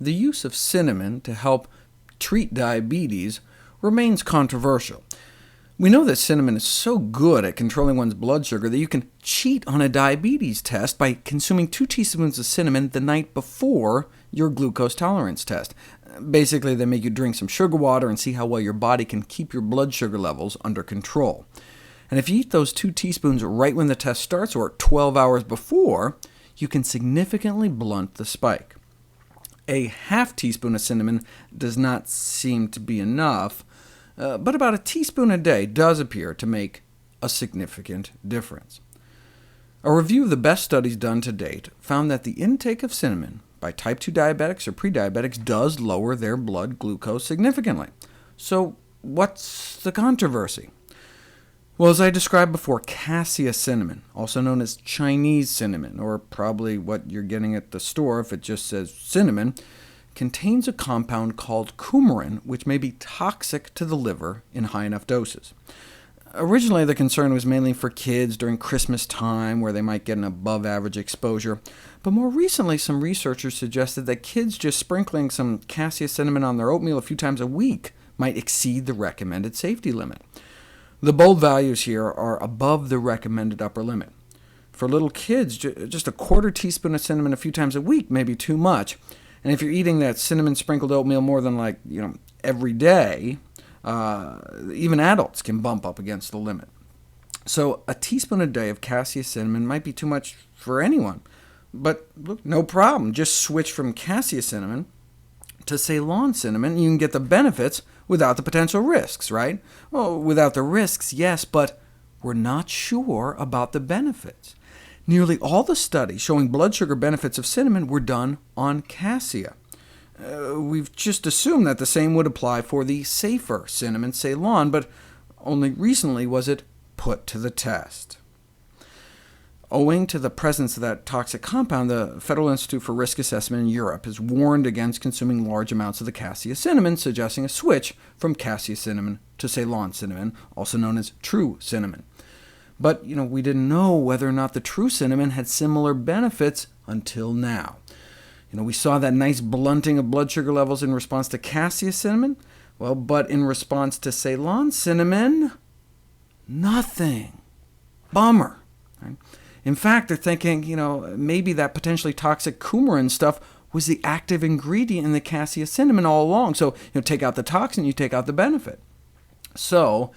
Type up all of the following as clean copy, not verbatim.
the use of cinnamon to help treat diabetes remains controversial. We know that cinnamon is so good at controlling one's blood sugar that you can cheat on a diabetes test by consuming 2 teaspoons of cinnamon the night before your glucose tolerance test. Basically, they make you drink some sugar water and see how well your body can keep your blood sugar levels under control. And if you eat those 2 teaspoons right when the test starts, or 12 hours before, you can significantly blunt the spike. A half teaspoon of cinnamon does not seem to be enough, but about a teaspoon a day does appear to make a significant difference. A review of the best studies done to date found that the intake of cinnamon by type 2 diabetics or prediabetics does lower their blood glucose significantly. So what's the controversy? Well, as I described before, cassia cinnamon, also known as Chinese cinnamon, or probably what you're getting at the store if it just says cinnamon, contains a compound called coumarin, which may be toxic to the liver in high enough doses. Originally, the concern was mainly for kids during Christmas time, where they might get an above-average exposure, but more recently some researchers suggested that kids just sprinkling some cassia cinnamon on their oatmeal a few times a week might exceed the recommended safety limit. The bold values here are above the recommended upper limit. For little kids, just a quarter teaspoon of cinnamon a few times a week may be too much, and if you're eating that cinnamon-sprinkled oatmeal more than every day, even adults can bump up against the limit. So a teaspoon a day of cassia cinnamon might be too much for anyone. But look, no problem. Just switch from cassia cinnamon to Ceylon cinnamon, and you can get the benefits without the potential risks, right? Well, without the risks, yes, but we're not sure about the benefits. Nearly all the studies showing blood sugar benefits of cinnamon were done on cassia. We've just assumed that the same would apply for the safer cinnamon Ceylon, but only recently was it put to the test. Owing to the presence of that toxic compound, the Federal Institute for Risk Assessment in Europe has warned against consuming large amounts of the cassia cinnamon, suggesting a switch from cassia cinnamon to Ceylon cinnamon, also known as true cinnamon. But we didn't know whether or not the true cinnamon had similar benefits until now. We saw that nice blunting of blood sugar levels in response to cassia cinnamon, but in response to Ceylon cinnamon, nothing. Bummer. Right? In fact, they're thinking, maybe that potentially toxic coumarin stuff was the active ingredient in the cassia cinnamon all along. So, take out the toxin, you take out the benefit. So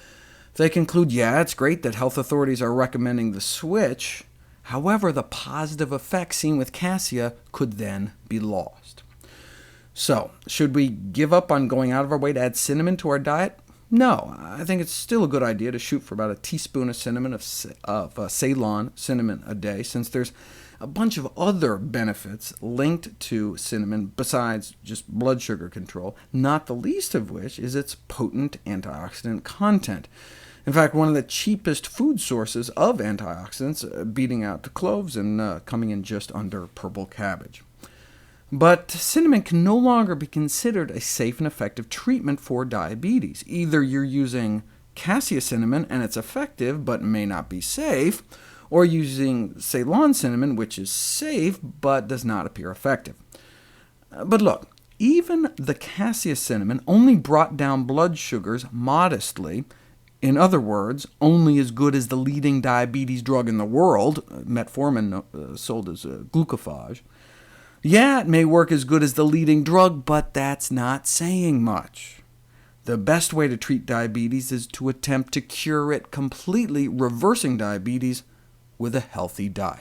they conclude, yeah, it's great that health authorities are recommending the switch. However, the positive effects seen with cassia could then be lost. So, should we give up on going out of our way to add cinnamon to our diet? No, I think it's still a good idea to shoot for about a teaspoon of cinnamon, of Ceylon cinnamon a day, since there's a bunch of other benefits linked to cinnamon besides just blood sugar control, not the least of which is its potent antioxidant content. In fact, one of the cheapest food sources of antioxidants, beating out the cloves and coming in just under purple cabbage. But cinnamon can no longer be considered a safe and effective treatment for diabetes. Either you're using cassia cinnamon and it's effective but may not be safe, or using Ceylon cinnamon, which is safe but does not appear effective. But look, even the cassia cinnamon only brought down blood sugars modestly. In other words, only as good as the leading diabetes drug in the world, metformin, sold as glucophage. Yeah, it may work as good as the leading drug, but that's not saying much. The best way to treat diabetes is to attempt to cure it completely, reversing diabetes with a healthy diet.